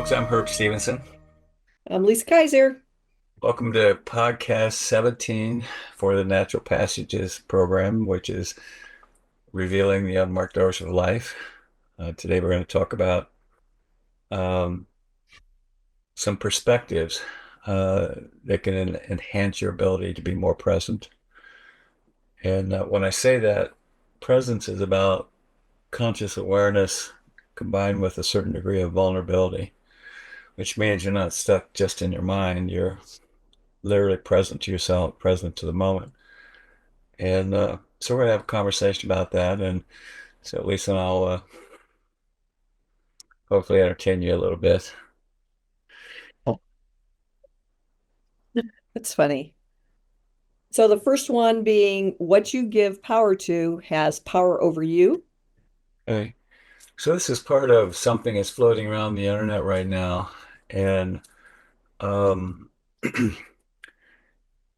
folks. I'm Herb Stevenson. I'm Lisa Kayser. Welcome to podcast 17 for the Natural Passages program, which is revealing the unmarked doors of life. Today, we're going to talk about um, some perspectives uh, that can enhance your ability to be more present. And when I say that, presence is about conscious awareness combined with a certain degree of vulnerability, which means you're not stuck just in your mind. You're literally present to yourself, present to the moment. And so we're gonna have a conversation about that. And so Lisa and I'll hopefully entertain you a little bit. Oh, that's funny. So the first one being what you give power to has power over you. Okay. So this is part of something that's floating around the internet right now. And um, in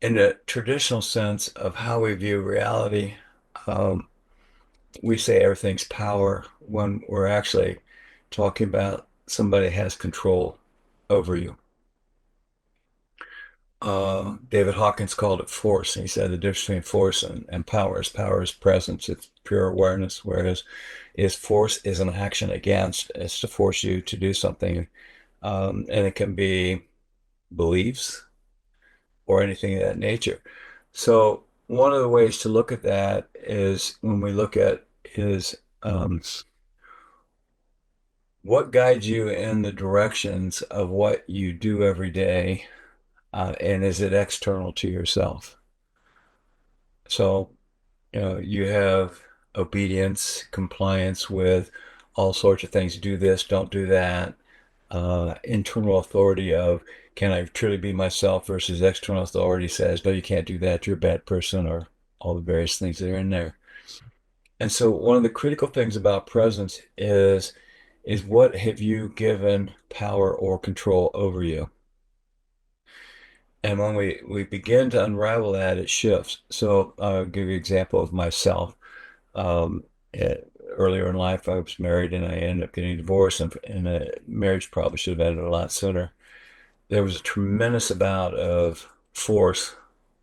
the traditional sense of how we view reality, um, we say everything's power when we're actually talking about somebody has control over you. David Hawkins called it force. And he said the difference between force and power is presence. It's pure awareness, whereas is force is an action against. It's to force you to do something. And it can be beliefs or anything of that nature. So one of the ways to look at that is when we look at is what guides you in the directions of what you do every day, and is it external to yourself? So you have obedience, compliance with all sorts of things. Do this, don't do that. Internal authority of can I truly be myself versus external authority says, no, you can't do that. You're a bad person, or all the various things that are in there. And so one of the critical things about presence is what have you given power or control over you? And when we begin to unravel that, it shifts. So I'll give you an example of myself. Um, eh, Earlier in life, I was married and I ended up getting divorced, and the marriage probably should have ended a lot sooner. There was a tremendous amount of force,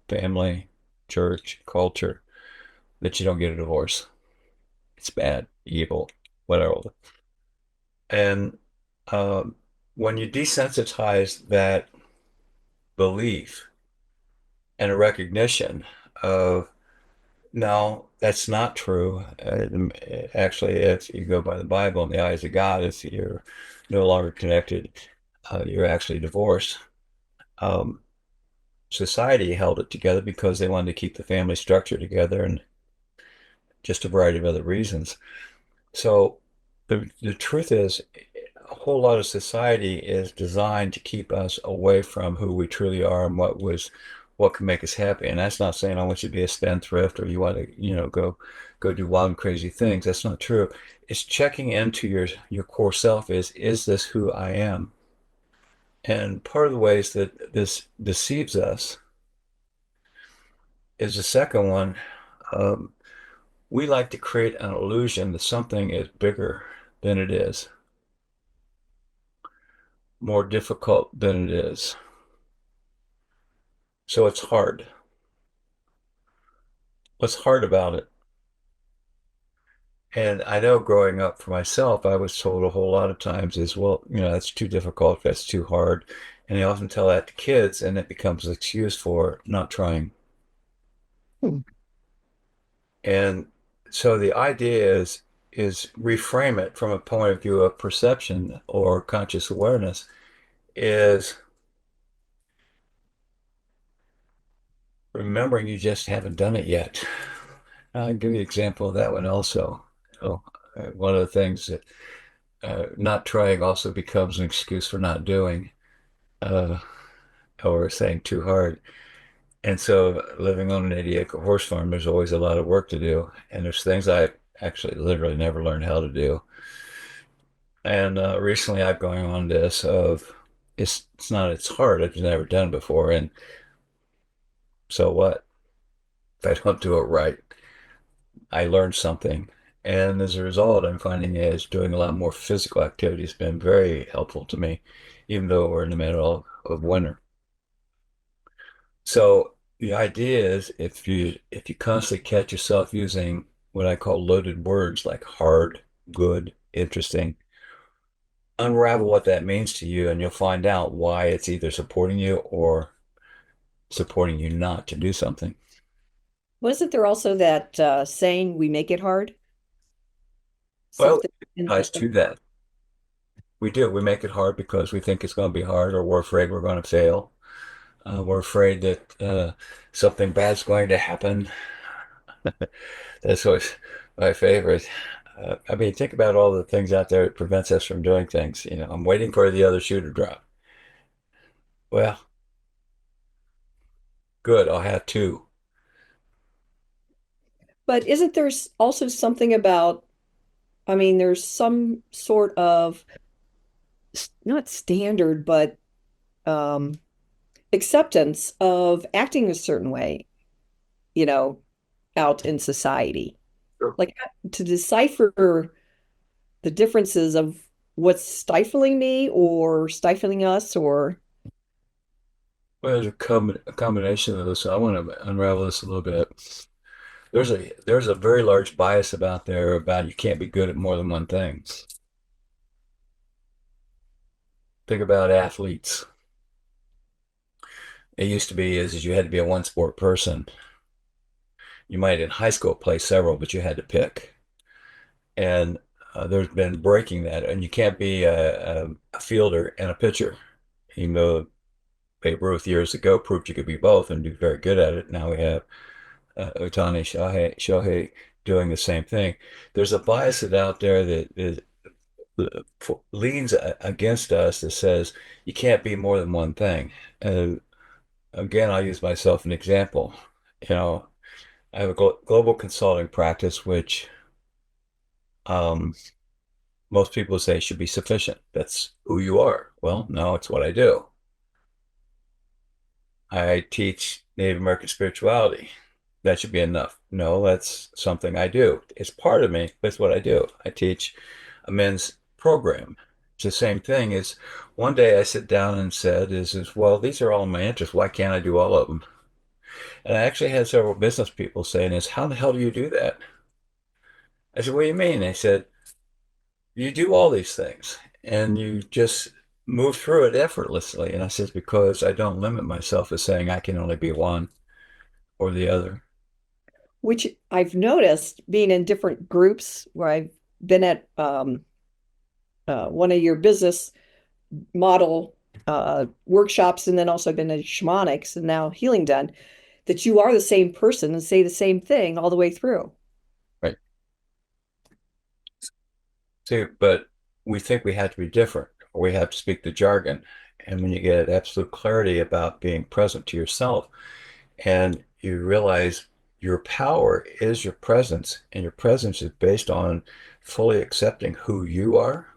family, church, culture, that you don't get a divorce. It's bad, evil, whatever. And um, when you desensitize that belief and a recognition of no, that's not true. Actually, if you go by the Bible in the eyes of God, if you're no longer connected, you're actually divorced. Um, Society held it together because they wanted to keep the family structure together and just a variety of other reasons. So the truth is, a whole lot of society is designed to keep us away from who we truly are and what can make us happy. And that's not saying I want you to be a spendthrift or you want to, go do wild and crazy things. That's not true. It's checking into your core self is this who I am? And part of the ways that this deceives us is the second one. Um, we like to create an illusion that something is bigger than it is, more difficult than it is. So it's hard. What's hard about it? And I know growing up for myself, I was told a whole lot of times is, well, that's too difficult, that's too hard. And they often tell that to kids, and it becomes an excuse for not trying. Hmm. And so the idea is reframe it from a point of view of perception or conscious awareness is remembering you just haven't done it yet. I'll give you an example of that one also. One of the things that not trying also becomes an excuse for not doing, uh, or saying too hard. And so living on an 80-acre horse farm, there's always a lot of work to do. And there's things I actually literally never learned how to do. And recently I've gone on this of it's not it's hard. I've never done before. And so what? If I don't do it right, I learned something. And as a result, I'm finding is doing a lot more physical activity has been very helpful to me, even though we're in the middle of winter. So the idea is if you constantly catch yourself using what I call loaded words like hard, good, interesting, unravel what that means to you, and you'll find out why it's either supporting you or supporting you not to do something. Wasn't there also that saying, we make it hard? Well, Something it in ties to that. We do. We make it hard because we think it's going to be hard, or we're afraid we're going to fail. We're afraid that something bad's going to happen. That's always my favorite. I mean, think about all the things out there that prevents us from doing things. I'm waiting for the other shoe to drop. Well, good. I'll have two. But isn't there also something about, I mean, there's some sort of not standard, but um, acceptance of acting a certain way, you know, out in society. Sure. Like to decipher the differences of what's stifling me or stifling us, or Well, there's a combination of this. I want to unravel this a little bit. There's a very large bias about there about you can't be good at more than one thing. Think about athletes. It used to be is you had to be a one sport person. You might in high school play several, but you had to pick. And there's been breaking that, and you can't be a fielder and a pitcher, even though Babe Ruth years ago proved you could be both and do very good at it. Now we have Otani Shohei doing the same thing. There's a bias that out there that leans against us that says you can't be more than one thing. Uh, Again, I'll use myself as an example. You know, I have a global consulting practice, which um, most people say should be sufficient. That's who you are. Well, no, it's what I do. I teach Native American spirituality. That should be enough. No, that's something I do. It's part of me, but it's what I do. I teach a men's program. It's the same thing as one day I sit down and said, well, these are all my interests. Why can't I do all of them? And I actually had several business people saying how the hell do you do that? I said, what do you mean? They said, you do all these things and you just move through it effortlessly. And I said, because I don't limit myself as saying I can only be one or the other. which I've noticed being in different groups where I've been at one of your business model workshops and then also been at shamanics and now healing done, that you are the same person and say the same thing all the way through. Right. See, but we think we have to be different or we have to speak the jargon. And when you get absolute clarity about being present to yourself and you realize your power is your presence, and your presence is based on fully accepting who you are,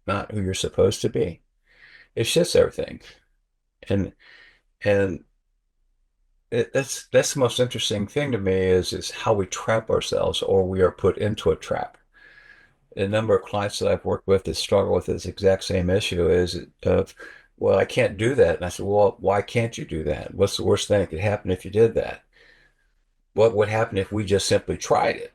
not who you're supposed to be. It shifts everything. And and that's the most interesting thing to me is how we trap ourselves or we are put into a trap. A number of clients that I've worked with that struggle with this exact same issue is of, well, I can't do that. And I said, well, why can't you do that? What's the worst thing that could happen if you did that? What would happen if we just simply tried it?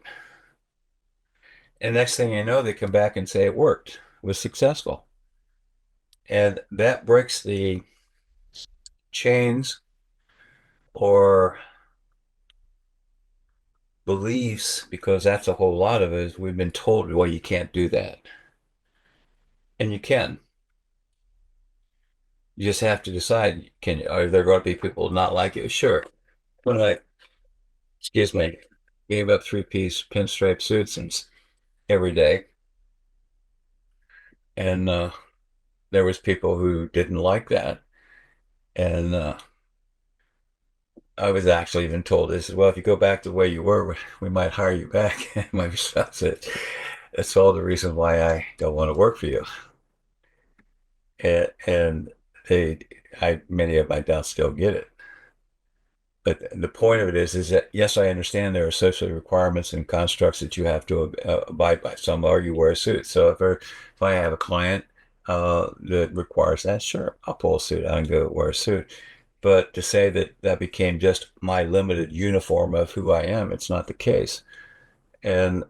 And next thing you know, they come back and say it worked, it was successful. And that breaks the chains or beliefs because that's a whole lot of it is we've been told, well, you can't do that. And you can. You just have to decide, are there going to be people not like you? Sure. When I, excuse me, gave up three-piece pinstripe suits and every day, and there was people who didn't like that. And I was actually even told this as well, if you go back to the way you were, we might hire you back. And my response said, that's all the reason why I don't want to work for you. And they, many of my doubts still get it. But the point of it is that yes, I understand there are social requirements and constructs that you have to abide by. Some argue wear a suit. So if I have a client that requires that, sure, I'll pull a suit out and go wear a suit. But to say that that became just my limited uniform of who I am, it's not the case. And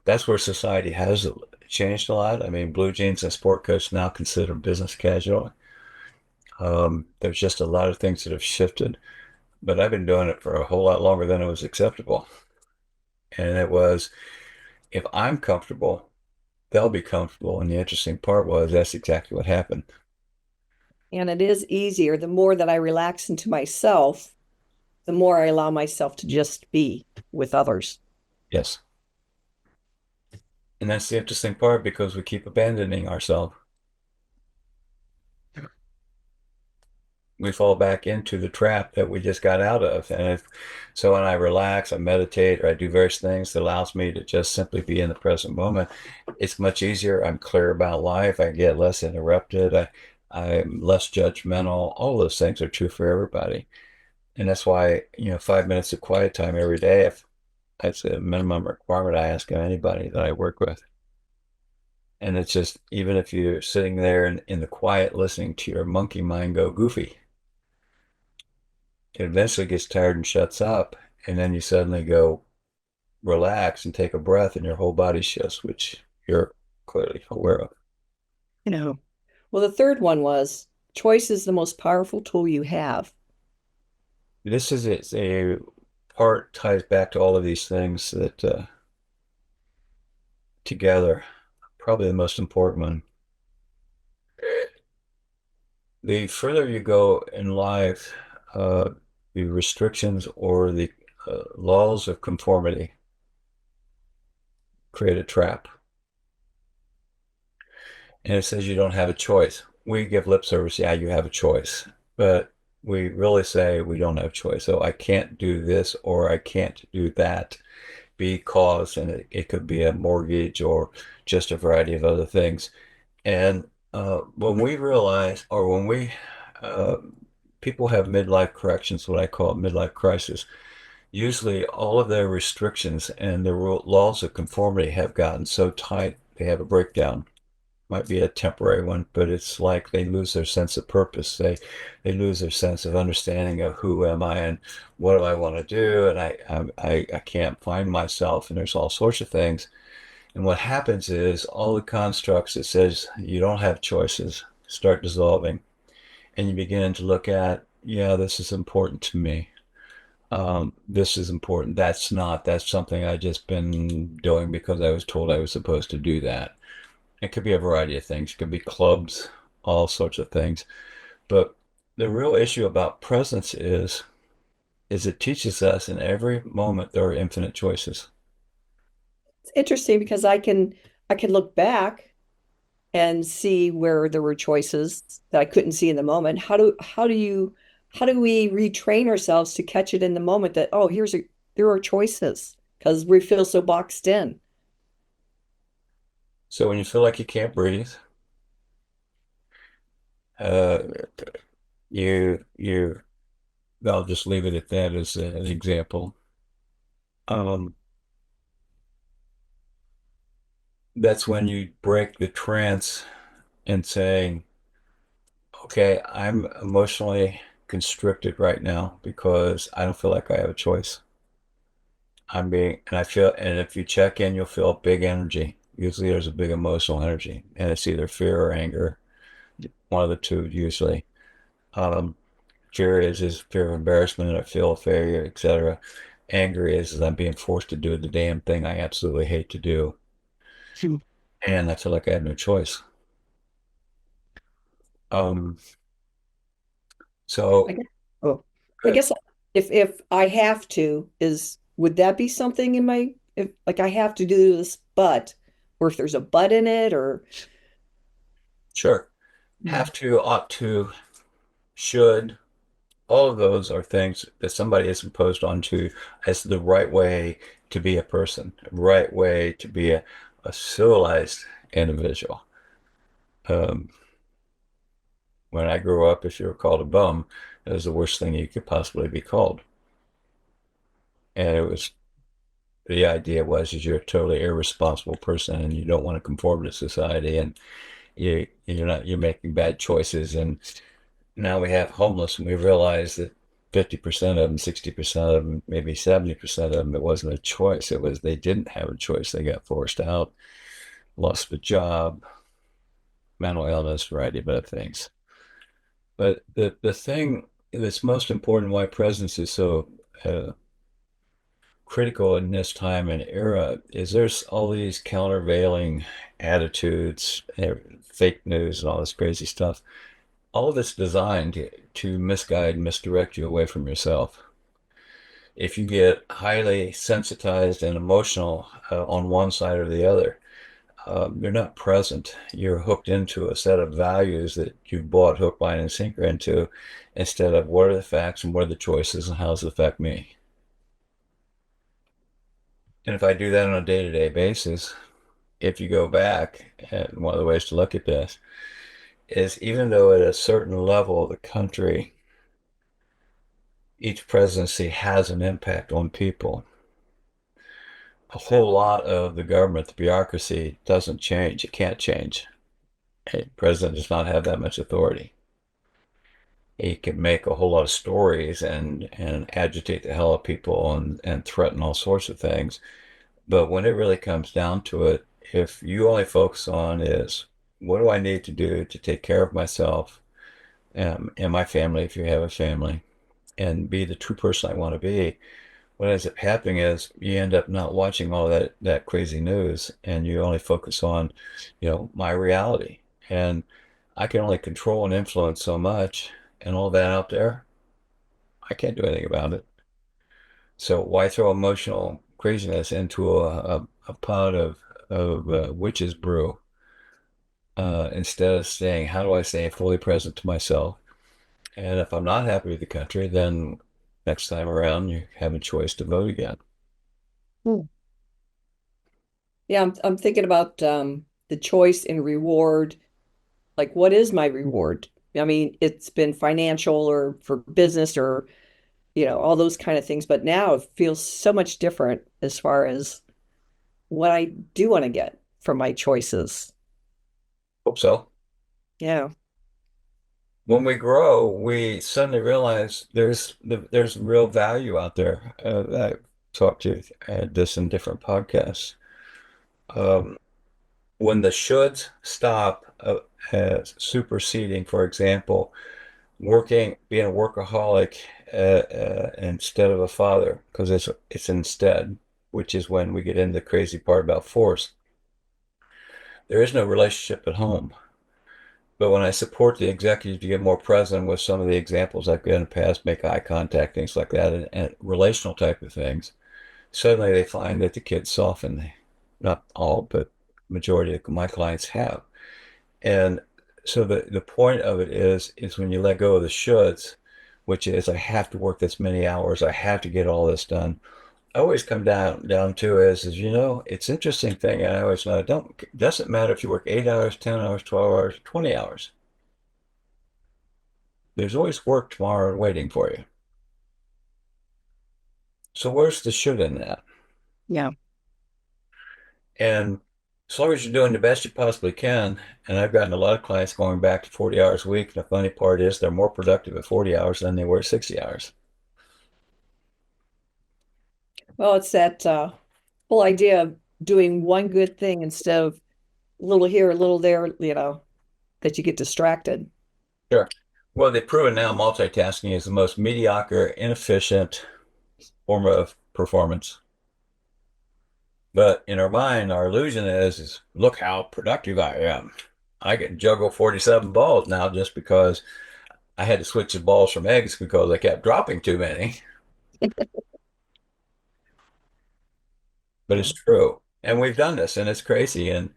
that's where society has changed a lot. I mean, blue jeans and sport coats now considered business casual. There's just a lot of things that have shifted, but I've been doing it for a whole lot longer than it was acceptable. And it was, if I'm comfortable, they'll be comfortable. And the interesting part was that's exactly what happened. And it is easier. The more that I relax into myself, the more I allow myself to just be with others. Yes. And that's the interesting part because we keep abandoning ourselves. We fall back into the trap that we just got out of. And if so, when I relax, I meditate, or I do various things that allows me to just simply be in the present moment, it's much easier. I'm clear about life. I get less interrupted. I'm less judgmental. All those things are true for everybody. And that's why, 5 minutes of quiet time every day, if that's a minimum requirement I ask of anybody that I work with. And it's just, even if you're sitting there in the quiet listening to your monkey mind go goofy, it eventually gets tired and shuts up. And then you suddenly go relax and take a breath, and your whole body shifts, which you're clearly aware of. You know. Well, the third one was choice is the most powerful tool you have. This is it's a part ties back to all of these things that together, probably the most important one. The further you go in life, the restrictions or the laws of conformity create a trap. And it says you don't have a choice. We give lip service, yeah, you have a choice. But we really say we don't have a choice. So I can't do this or I can't do that because, and it could be a mortgage or just a variety of other things. And when we realize, or when uh, people have midlife corrections, what I call midlife crisis, usually all of their restrictions and the laws of conformity have gotten so tight, they have a breakdown. Might be a temporary one, but it's like they lose their sense of purpose. They lose their sense of understanding of who am I and what do I want to do, and I can't find myself, and there's all sorts of things. And what happens is all the constructs that says you don't have choices start dissolving, and you begin to look at, yeah, this is important to me. This is important. That's not. That's something I just been doing because I was told I was supposed to do that. It could be a variety of things. It could be clubs, all sorts of things. But the real issue about presence is it teaches us in every moment there are infinite choices. It's interesting because I can look back and see where there were choices that I couldn't see in the moment. How do we retrain ourselves to catch it in the moment that, oh, there are choices because we feel so boxed in. So when you feel like you can't breathe, uh, you I'll just leave it at that as an example. Um, that's when you break the trance and saying, okay, I'm emotionally constricted right now because I don't feel like I have a choice. And I feel, and if you check in, you'll feel big energy. Usually there's a big emotional energy, and it's either fear or anger, one of the two usually. Um, Fear is fear of embarrassment, or fear of failure, etc. Anger is I'm being forced to do the damn thing I absolutely hate to do, and I feel like I have no choice. Um, I so guess, oh, I good. guess if I have to, would that be something in my, if like I have to do this, but, or if there's a but in it, or Sure. Hmm. Have to, ought to, should. All of those are things that somebody has imposed onto as the right way to be a person, right way to be a civilized individual. Um, When I grew up, if you were called a bum, it was the worst thing you could possibly be called. And it was the idea was is you're a totally irresponsible person and you don't want to conform to society and you're making bad choices. And now we have homeless and we realize that 50% of them, 60% of them, maybe 70% of them, it wasn't a choice. It was they didn't have a choice. They got forced out, lost a job, mental illness, variety of other things. But the thing that's most important, why presence is so critical in this time and era, is there's all these countervailing attitudes, fake news, and all this crazy stuff. All of it's designed to misguide, misdirect you away from yourself. If you get highly sensitized and emotional on one side or the other, you're not present. You're hooked into a set of values that you've bought hook, line, and sinker into instead of what are the facts and what are the choices and how does it affect me? And if I do that on a day-to-day basis, if you go back, and one of the ways to look at this is even though at a certain level of the country, each presidency has an impact on people, a whole lot of the government, the bureaucracy doesn't change. It can't change. A president does not have that much authority. He can make a whole lot of stories and agitate the hell out of people and threaten all sorts of things. But when it really comes down to it, if you only focus on is what do I need to do to take care of myself and my family, if you have a family, and be the true person I want to be, what ends up happening is you end up not watching all that crazy news and you only focus on, my reality. And I can only control and influence so much and all that out there, I can't do anything about it. So why throw emotional craziness into a pot of witch's brew instead of saying, how do I stay fully present to myself? And if I'm not happy with the country, then next time around you have a choice to vote again. Hmm. Yeah, I'm thinking about the choice and reward. Like, what is my reward? I mean, it's been financial or for business or, all those kind of things. But now it feels so much different as far as what I do want to get from my choices. Hope so. Yeah. When we grow, we suddenly realize there's real value out there. I talked to this in different podcasts. Um, when the shoulds stop superseding, for example, being a workaholic instead of a father, because it's instead, which is when we get into the crazy part about force. There is no relationship at home. But when I support the executive to get more present with some of the examples I've given in the past, make eye contact, things like that, and relational type of things, suddenly they find that the kids soften. Not all, but majority of my clients have. And so the point of it is when you let go of the shoulds, which is I have to work this many hours, I have to get all this done. I always come down to is it's an interesting thing, and I always know it doesn't matter if you work 8 hours, 10 hours, 12 hours, 20 hours. There's always work tomorrow waiting for you. So where's the should in that? Yeah. And as long as you're doing the best you possibly can, and I've gotten a lot of clients going back to 40 hours a week. And the funny part is they're more productive at 40 hours than they were at 60 hours. Well, it's that whole idea of doing one good thing instead of a little here, a little there, that you get distracted. Sure. Well, they've proven now multitasking is the most mediocre, inefficient form of performance. But in our mind, our illusion is look how productive I am. I can juggle 47 balls now just because I had to switch the balls from eggs because I kept dropping too many. But Yeah. it's true. And we've done this and it's crazy. And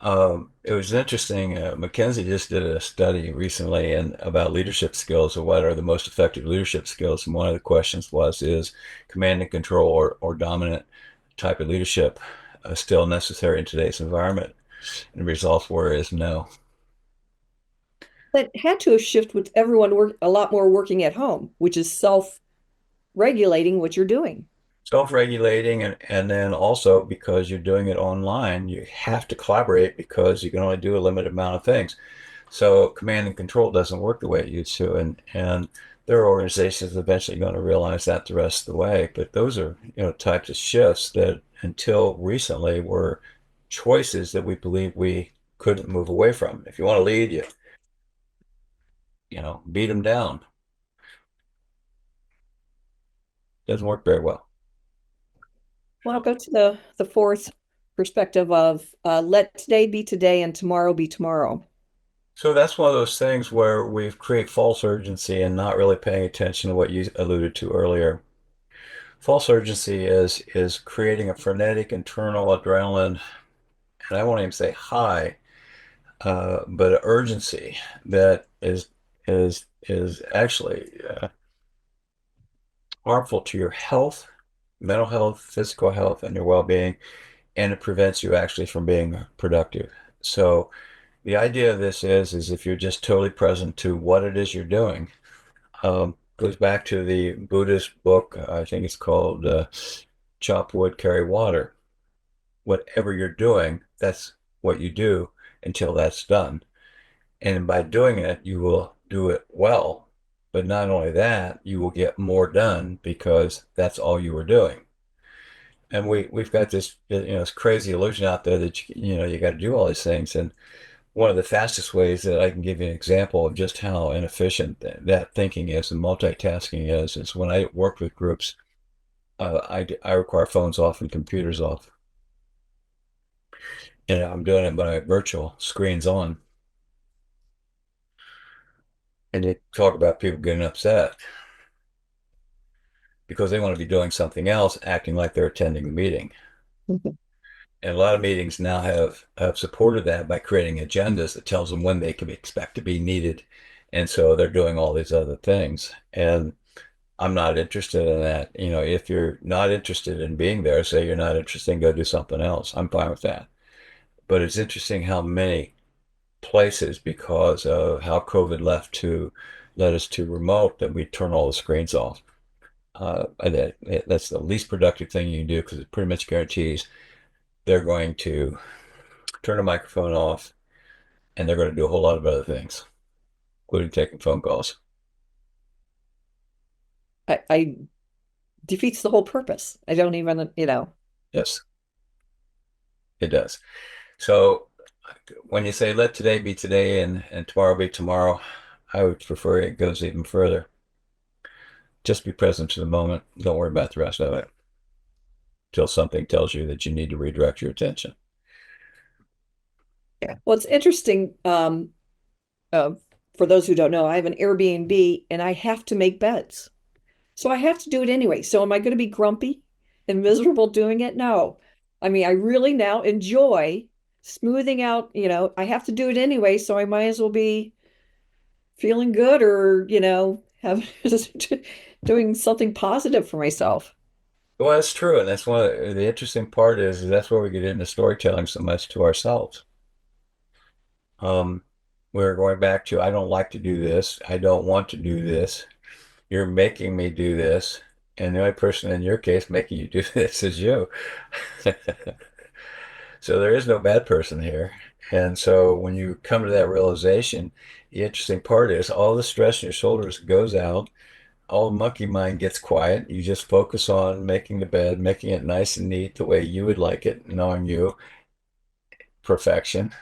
it was interesting. McKinsey just did a study recently and about leadership skills or what are the most effective leadership skills. And one of the questions is command and control or dominant type of leadership still necessary in today's environment? And the results were is no. That had to have shifted with everyone work a lot more working at home, which is self-regulating what you're doing. Self-regulating, and then also because you're doing it online, you have to collaborate because you can only do a limited amount of things. So command and control doesn't work the way it used to, and there are organizations eventually going to realize that the rest of the way. But those are, types of shifts that until recently were choices that we believe we couldn't move away from. If you want to lead, beat them down. Doesn't work very well. Well, I'll go to the fourth perspective of let today be today and tomorrow be tomorrow. So that's one of those things where we create false urgency and not really paying attention to what you alluded to earlier. False urgency is creating a frenetic internal adrenaline, and I won't even say high, but urgency that is actually harmful to your health, mental health, physical health, and your well-being, and it prevents you actually from being productive. So the idea of this is if you're just totally present to what it is you're doing, goes back to the Buddhist book. I think it's called Chop Wood, Carry Water. Whatever you're doing, that's what you do until that's done. And by doing it, you will do it well. But not only that, you will get more done because that's all you were doing. And we've got this crazy illusion out there that you got to do all these things. And one of the fastest ways that I can give you an example of just how inefficient that thinking is and multitasking is when I work with groups, I require phones off and computers off. And I'm doing it by virtual screens on. And you talk about people getting upset because they want to be doing something else, acting like they're attending the meeting. And a lot of meetings now have supported that by creating agendas that tells them when they can expect to be needed. And so they're doing all these other things. And I'm not interested in that. If you're not interested in being there, say you're not interested in go do something else. I'm fine with that. But it's interesting how many places, because of how COVID led us to remote, that we turn all the screens off. That's the least productive thing you can do because it pretty much guarantees they're going to turn the microphone off and they're going to do a whole lot of other things, including taking phone calls. I defeats the whole purpose. I don't even. Yes, it does. So when you say let today be today and tomorrow be tomorrow, I would prefer it goes even further. Just be present to the moment. Don't worry about the rest of it until something tells you that you need to redirect your attention. Yeah. Well, it's interesting. Uh, for those who don't know, I have an Airbnb and I have to make beds. So I have to do it anyway. So am I going to be grumpy and miserable doing it? No. I mean, I really now enjoy smoothing out, I have to do it anyway, so I might as well be feeling good or, have doing something positive for myself. Well, that's true. And that's one of the interesting part is that's where we get into storytelling so much to ourselves. Um, we're going back to, I don't like to do this. I don't want to do this. You're making me do this. And the only person in your case making you do this is you. So there is no bad person here. And so when you come to that realization, the interesting part is all the stress in your shoulders goes out, all monkey mind gets quiet. You just focus on making the bed, making it nice and neat the way you would like it, knowing you, perfection.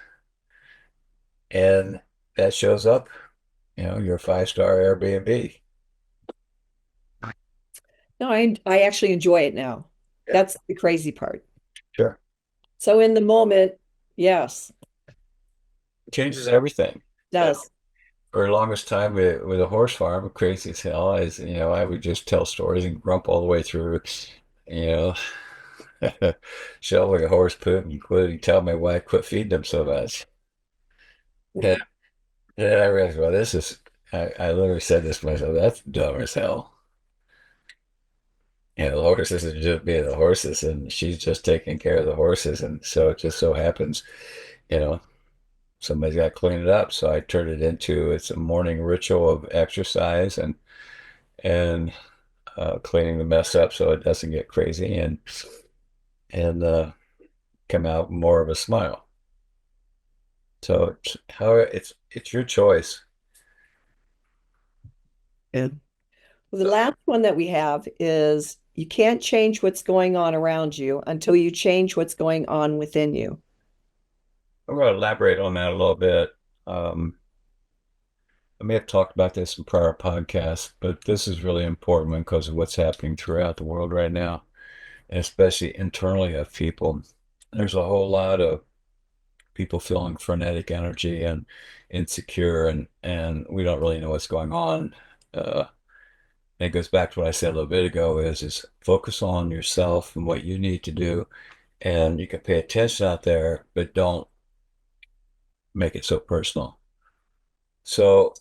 And that shows up, your five-star Airbnb. No, I actually enjoy it now. Yeah, That's the crazy part. sure. So in the moment, yes, Changes everything. does. For the longest time with a horse farm, crazy as hell, I would just tell stories and grump all the way through, you know, shoveling a horse poop, including tell my wife quit feeding them so much. And then I realized, well, I literally said this to myself, that's dumb as hell. The horses are just being the horses, and she's just taking care of the horses. And so it just so happens, you know, somebody's got to clean it up. So I turned it into it's a morning ritual of exercise and cleaning the mess up so it doesn't get crazy and come out more of a smile. So it's your choice. Yeah. Well, the So last one that we have is you can't change what's going on around you until you change what's going on within you. I'm going to elaborate on that a little bit. Um, I may have talked about this in prior podcasts, but this is really important because of what's happening throughout the world right now, and especially internally of people. There's a whole lot of people feeling frenetic energy and insecure, and we don't really know what's going on. Uh, and it goes back to what I said a little bit ago: is focus on yourself and what you need to do, and you can pay attention out there, but don't make it so personal. So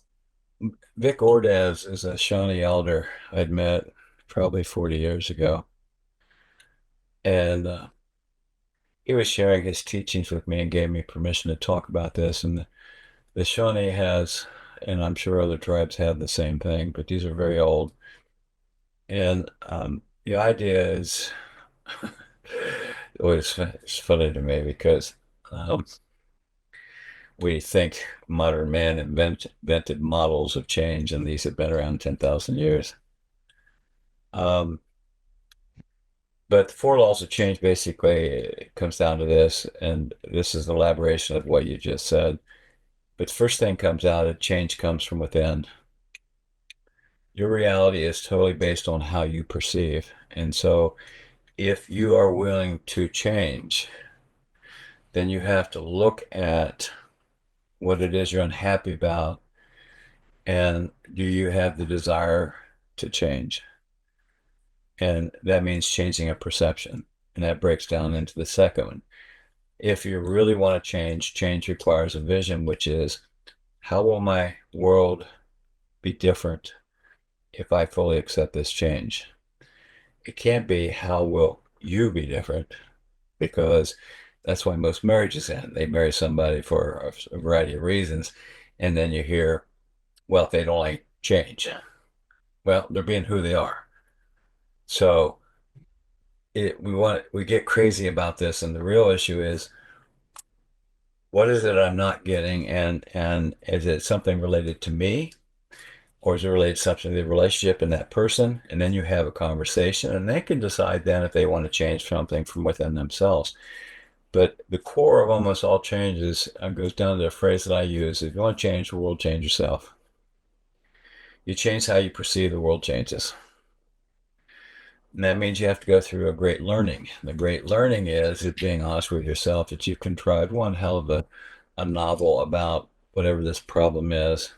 Vic Ordaz is a Shawnee elder I'd met probably 40 years ago. And he was sharing his teachings with me and gave me permission to talk about this. And the Shawnee has, and I'm sure other tribes have the same thing, but these are very old. And the idea is, it's funny to me because um, we think modern man invented models of change, and these have been around 10,000 years. Um, But the four laws of change basically it comes down to this, and this is the elaboration of what you just said. But the first thing comes out of change comes from within. Your reality is totally based on how you perceive. And so if you are willing to change, then you have to look at what it is you're unhappy about, and do you have the desire to change? And that means changing a perception. And that breaks down into the second one. If you really want to change, change requires a vision, which is how will my world be different if I fully accept this change? It can't be how will you be different because that's why most marriages end. They marry somebody for a variety of reasons, and then you hear, well, if they'd only change. Well, they're being who they are. So we get crazy about this, and the real issue is what is it I'm not getting, and is it something related to me? Or is it related to something to the relationship and that person? And then you have a conversation, and they can decide then if they want to change something from within themselves. But the core of almost all changes goes down to a phrase that I use: if you want to change the world, change yourself. You change how you perceive the world changes. And that means you have to go through a great learning. The great learning is being honest with yourself that you've contrived one hell of a novel about whatever this problem is,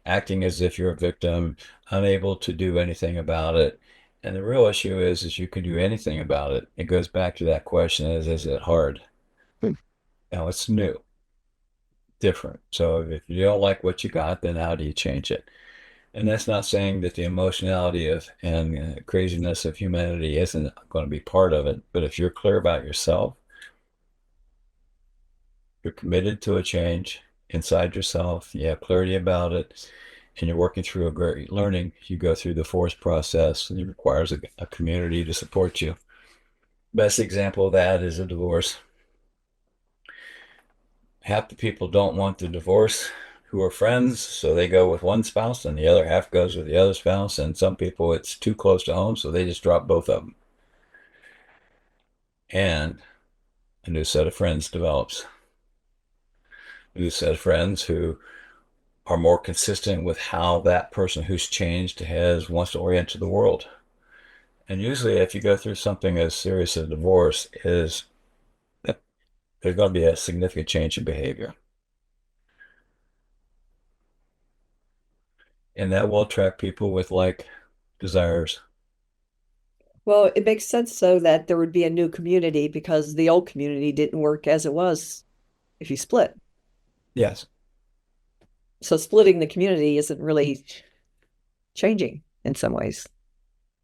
acting as if you're a victim, unable to do anything about it. And the real issue is you can do anything about it. It goes back to that question is it hard? Now it's new, different. So if you don't like what you got, then how do you change it? And that's not saying that the emotionality of and craziness of humanity isn't going to be part of it. But if you're clear about yourself, you're committed to a change inside yourself, you have clarity about it, and you're working through a great learning, you go through the force process, and it requires a community to support you. Best example of that is a divorce. Half the people don't want the divorce who are friends, so they go with one spouse, and the other half goes with the other spouse. And some people, it's too close to home, so they just drop both of them. And a new set of friends develops. A new set of friends who are more consistent with how that person who's changed has wants to orient to the world. And usually, if you go through something as serious as divorce, is there's going to be a significant change in behavior, and that will attract people with like desires. Well, it makes sense so that there would be a new community because the old community didn't work as it was if you split. Yes. So splitting the community isn't really changing in some ways.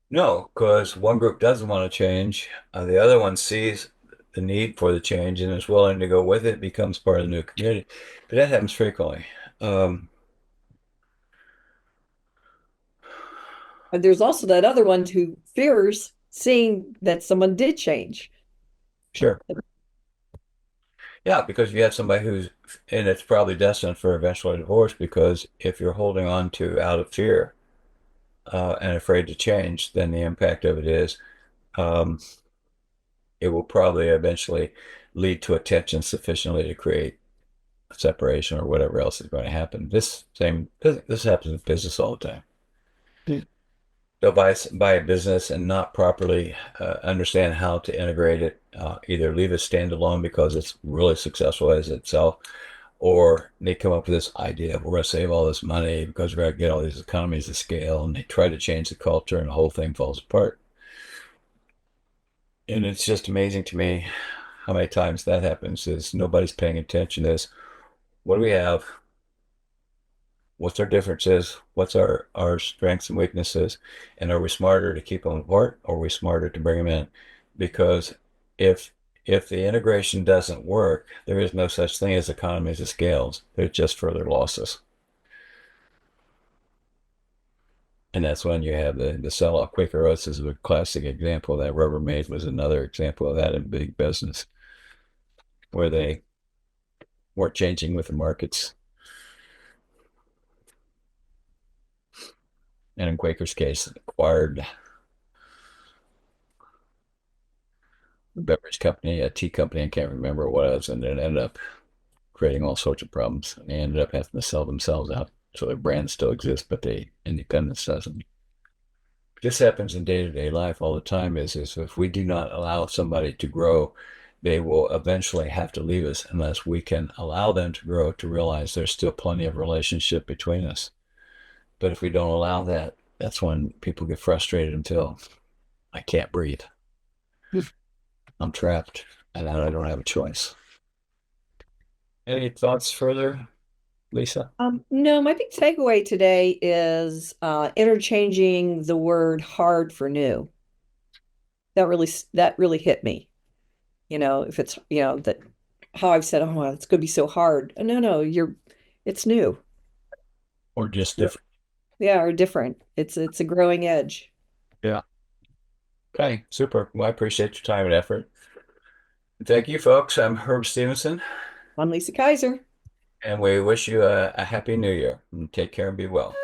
No, because one group doesn't want to change, the other one sees the need for the change and is willing to go with it, becomes part of the new community. But that happens frequently. Um, And there's also that other one who fears seeing that someone did change. sure. Yeah, because you have somebody who's, and it's probably destined for eventual divorce because if you're holding on to out of fear and afraid to change, then the impact of it is um, it will probably eventually lead to a tension sufficiently to create a separation or whatever else is going to happen. This happens in business all the time. They'll buy a business and not properly understand how to integrate it, either leave it standalone because it's really successful as itself, or they come up with this idea of we're going to save all this money because we're going to get all these economies of scale, and they try to change the culture, and the whole thing falls apart. And it's just amazing to me how many times that happens is nobody's paying attention to this. What do we have? What's our differences? What's our strengths and weaknesses? And are we smarter to keep them apart, or are we smarter to bring them in? Because if if the integration doesn't work, there is no such thing as economies of scales. There's just further losses. And that's when you have the sell-off. Quaker Oats is a classic example of that. Rubbermaid was another example of that in big business, where they weren't changing with the markets. And in Quaker's case, acquired a beverage company, a tea company, I can't remember what it was, and it ended up creating all sorts of problems. And they ended up having to sell themselves out. So their brand still exists, but the independence doesn't. This happens in day-to-day life all the time is if we do not allow somebody to grow, they will eventually have to leave us unless we can allow them to grow, to realize there's still plenty of relationship between us. But if we don't allow that, that's when people get frustrated until I can't breathe. I'm trapped and I don't have a choice. Any thoughts further, Lisa? No, my big takeaway today is interchanging the word hard for new. That really hit me. If it's, that how I've said, oh, well, it's going to be so hard. No, no, it's new. Or just different? Yeah, or different. It's a growing edge. Yeah. Okay, super. Well, I appreciate your time and effort. Thank you, folks. I'm Herb Stevenson, I'm Lisa Kayser. and we wish you a happy new year. And take care and be well.